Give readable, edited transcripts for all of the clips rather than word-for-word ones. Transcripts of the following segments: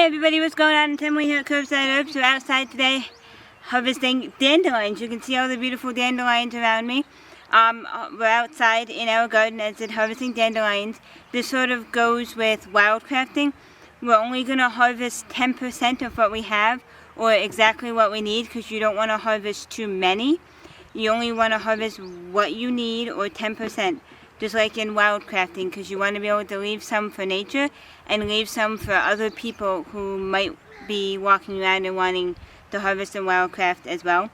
Hey everybody, what's going on? Tim here at Curbside Herbs. We're outside today harvesting dandelions. You can see all the beautiful dandelions around me. We're outside in our garden as it's harvesting dandelions. This sort of goes with wildcrafting. We're only going to harvest 10% of what we have, or exactly what we need, because you don't want to harvest too many. You only want to harvest what you need, or 10%. Just like in wildcrafting, because you want to be able to leave some for nature and leave some for other people who might be walking around and wanting to harvest and wildcraft as well.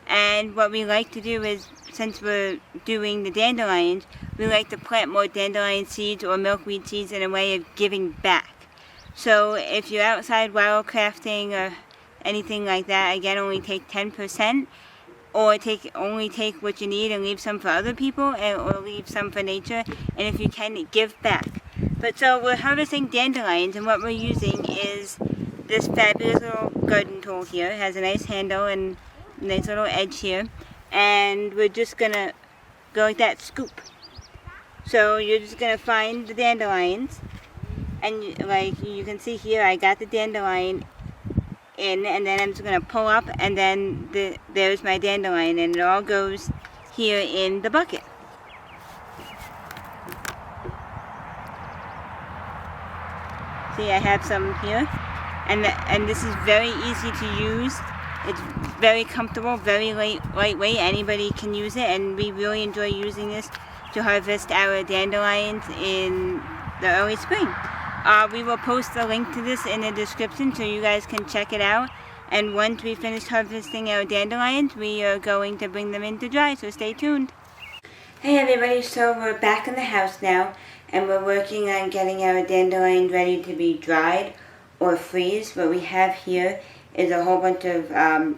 And what we like to do is, since we're doing the dandelions, we like to plant more dandelion seeds or milkweed seeds in a way of giving back. So if you're outside wildcrafting or anything like that, again, only take 10%. Or only take what you need and leave some for other people, or leave some for nature, and if you can, give back. But so we're harvesting dandelions, and what we're using is this fabulous little garden tool here. It has a nice handle and a nice little edge here, and we're just gonna go like that, scoop. So you're just gonna find the dandelions, and like you can see here, I got the dandelion in, and then I'm just going to pull up, and then there's my dandelion, and it all goes here in the bucket. See, I have some here, and this is very easy to use. It's very comfortable, very lightweight. Anybody can use it, and we really enjoy using this to harvest our dandelions in the early spring. We will post a link to this in the description so you guys can check it out. And once we finish harvesting our dandelions, we are going to bring them in to dry, so stay tuned. Hey everybody, so we're back in the house now, and we're working on getting our dandelions ready to be dried or freeze. What we have here is a whole bunch of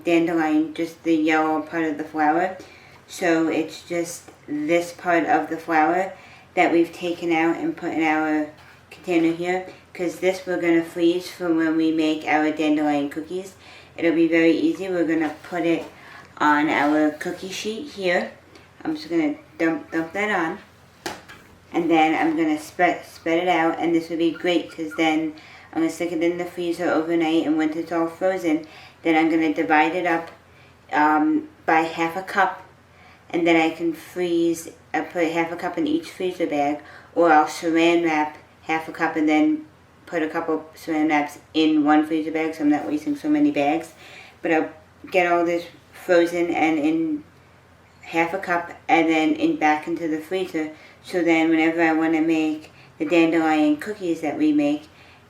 dandelion, just the yellow part of the flower. So it's just this part of the flower that we've taken out and put in our container here, because this we're going to freeze for when we make our dandelion cookies. It'll be very easy. We're going to put it on our cookie sheet here. I'm just going to dump that on, and then I'm going to spread it out, and this will be great because then I'm going to stick it in the freezer overnight, and once it's all frozen, then I'm going to divide it up by half a cup, and then I can freeze, I put half a cup in each freezer bag, or I'll saran wrap half a cup and then put a couple saran wraps in one freezer bag, so I'm not wasting so many bags. But I'll get all this frozen and in half a cup, and then back into the freezer, so then whenever I want to make the dandelion cookies that we make,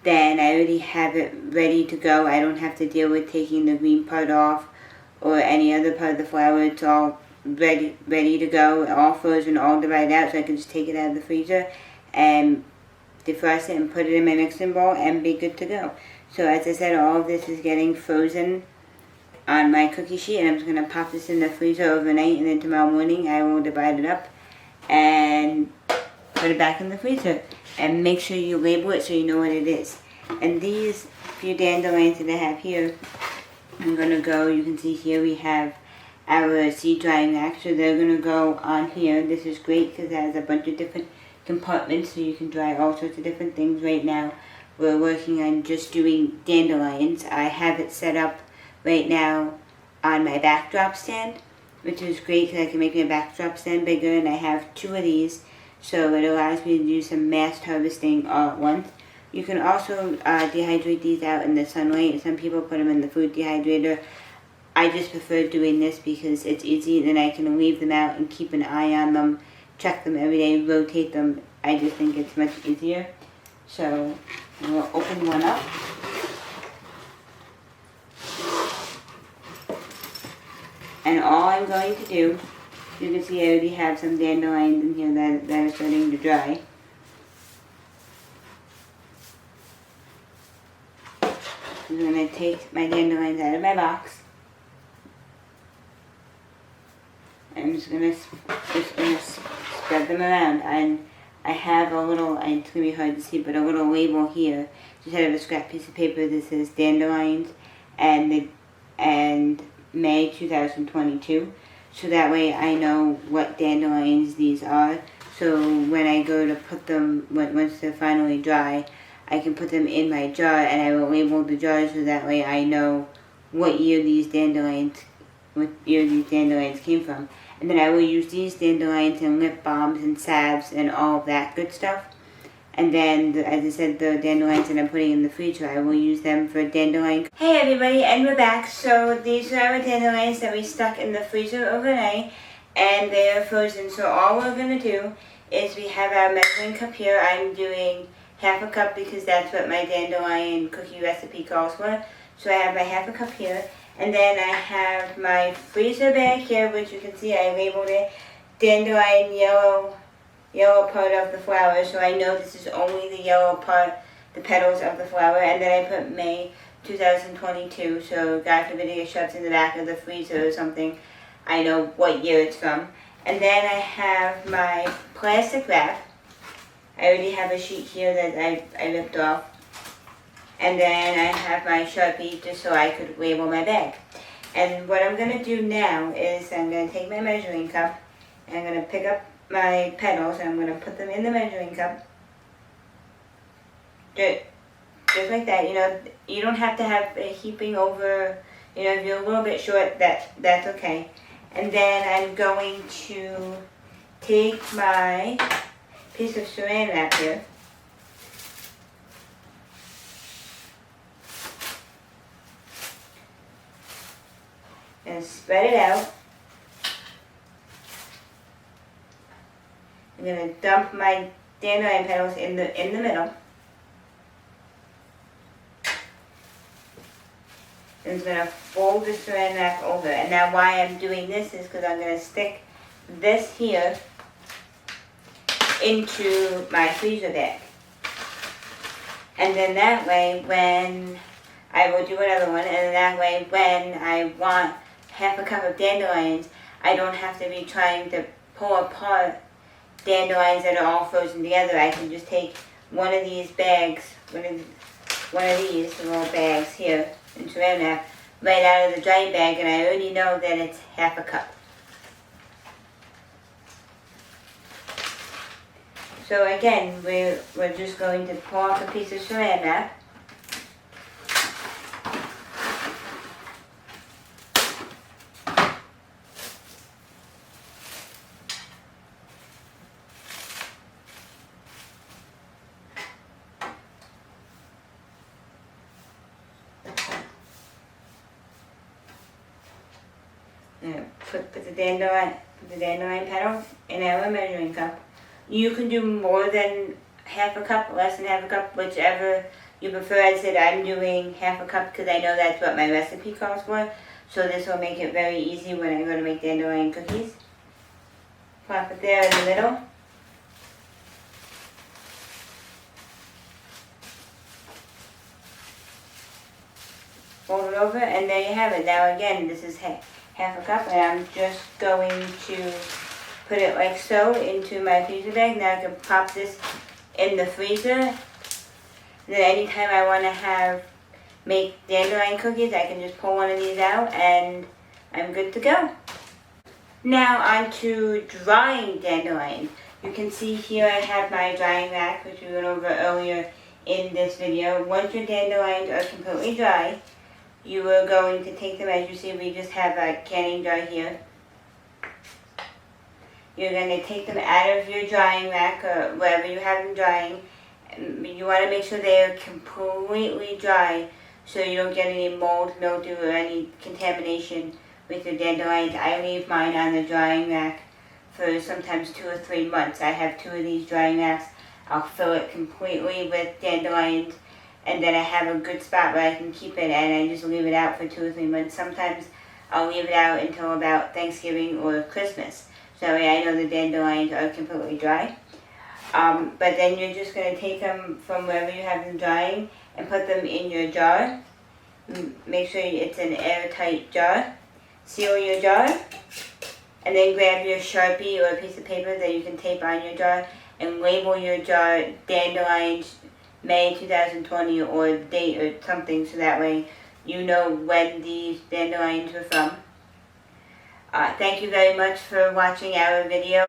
then I already have it ready to go. I don't have to deal with taking the green part off or any other part of the flour. It's all ready to go, all frozen, all dried out, so I can just take it out of the freezer and defrost it and put it in my mixing bowl and be good to go. So as I said, all of this is getting frozen on my cookie sheet, and I'm just going to pop this in the freezer overnight, and then tomorrow morning I will divide it up and put it back in the freezer. And make sure you label it so you know what it is. And these few dandelions that I have here, I'm going to go, you can see here we have our seed drying rack, so they're going to go on here. This is great because it has a bunch of different compartments, so you can dry all sorts of different things. Right now we're working on just doing dandelions. I have it set up right now on my backdrop stand, which is great because I can make my backdrop stand bigger, and I have two of these, so it allows me to do some mass harvesting all at once. You can also dehydrate these out in the sunlight. Some people put them in the food dehydrator. I just prefer doing this because it's easy, then I can leave them out and keep an eye on them, check them every day, rotate them. I just think it's much easier. So we'll open one up. And all I'm going to do, you can see I already have some dandelions in here that are starting to dry. I'm going to take my dandelions out of my box. I'm just going to spread them around, and I have a little, it's going to be hard to see, but a little label here, just out of a scrap piece of paper that says dandelions and May 2022, so that way I know what dandelions these are, so when I go to put them, once they're finally dry, I can put them in my jar, and I will label the jars so that way I know what year these dandelions came from. And then I will use these dandelions in lip balms and salves and all of that good stuff. And then, as I said, the dandelions that I'm putting in the freezer, I will use them for dandelion. Hey everybody, and we're back. So these are our dandelions that we stuck in the freezer overnight, and they are frozen. So all we're going to do is we have our measuring cup here. I'm doing half a cup because that's what my dandelion cookie recipe calls for. So I have my half a cup here. And then I have my freezer bag here, which you can see I labeled it dandelion yellow part of the flower, so I know this is only the yellow part, the petals of the flower. And then I put May 2022, so God forbid it gets shoved in the back of the freezer or something, I know what year it's from. And then I have my plastic wrap. I already have a sheet here that I ripped off. And then I have my Sharpie just so I could label my bag. And what I'm going to do now is I'm going to take my measuring cup, and I'm going to pick up my petals, and I'm going to put them in the measuring cup. Just like that, you know, you don't have to have a heaping over, you know, if you're a little bit short, that's okay. And then I'm going to take my piece of saran wrap here, and spread it out. I'm going to dump my dandelion petals in the middle. And I'm going to fold the saran wrap over. And now why I'm doing this is because I'm going to stick this here into my freezer bag. And then that way when I will do another one, and that way when I want half a cup of dandelions, I don't have to be trying to pull apart dandelions that are all frozen together. I can just take one of these bags, one of these little bags here in saran wrap, right out of the dry bag, and I already know that it's half a cup. So again, we're just going to pull off a piece of saran wrap. Put the dandelion petal in our measuring cup. You can do more than half a cup, less than half a cup, whichever you prefer. I said I'm doing half a cup because I know that's what my recipe calls for. So this will make it very easy when I go to make dandelion cookies. Plop it there in the middle. Fold it over, and there you have it. Now again, this is half a cup, and I'm just going to put it like so into my freezer bag. Now I can pop this in the freezer. And then anytime I want to make dandelion cookies, I can just pull one of these out and I'm good to go. Now on to drying dandelions. You can see here I have my drying rack, which we went over earlier in this video. Once your dandelions are completely dry, you are going to take them, as you see, we just have a canning jar here. You're going to take them out of your drying rack or wherever you have them drying. You want to make sure they are completely dry so you don't get any mold, mildew, or any contamination with your dandelions. I leave mine on the drying rack for sometimes 2 or 3 months. I have 2 of these drying racks. I'll fill it completely with dandelions, and then I have a good spot where I can keep it, and I just leave it out for 2 or 3 months. Sometimes I'll leave it out until about Thanksgiving or Christmas. So that way I know the dandelions are completely dry. But then you're just going to take them from wherever you have them drying and put them in your jar. Make sure it's an airtight jar. Seal your jar. And then grab your Sharpie or a piece of paper that you can tape on your jar and label your jar Dandelions May 2020 or date or something, so that way you know when these dandelions were from. Thank you very much for watching our video.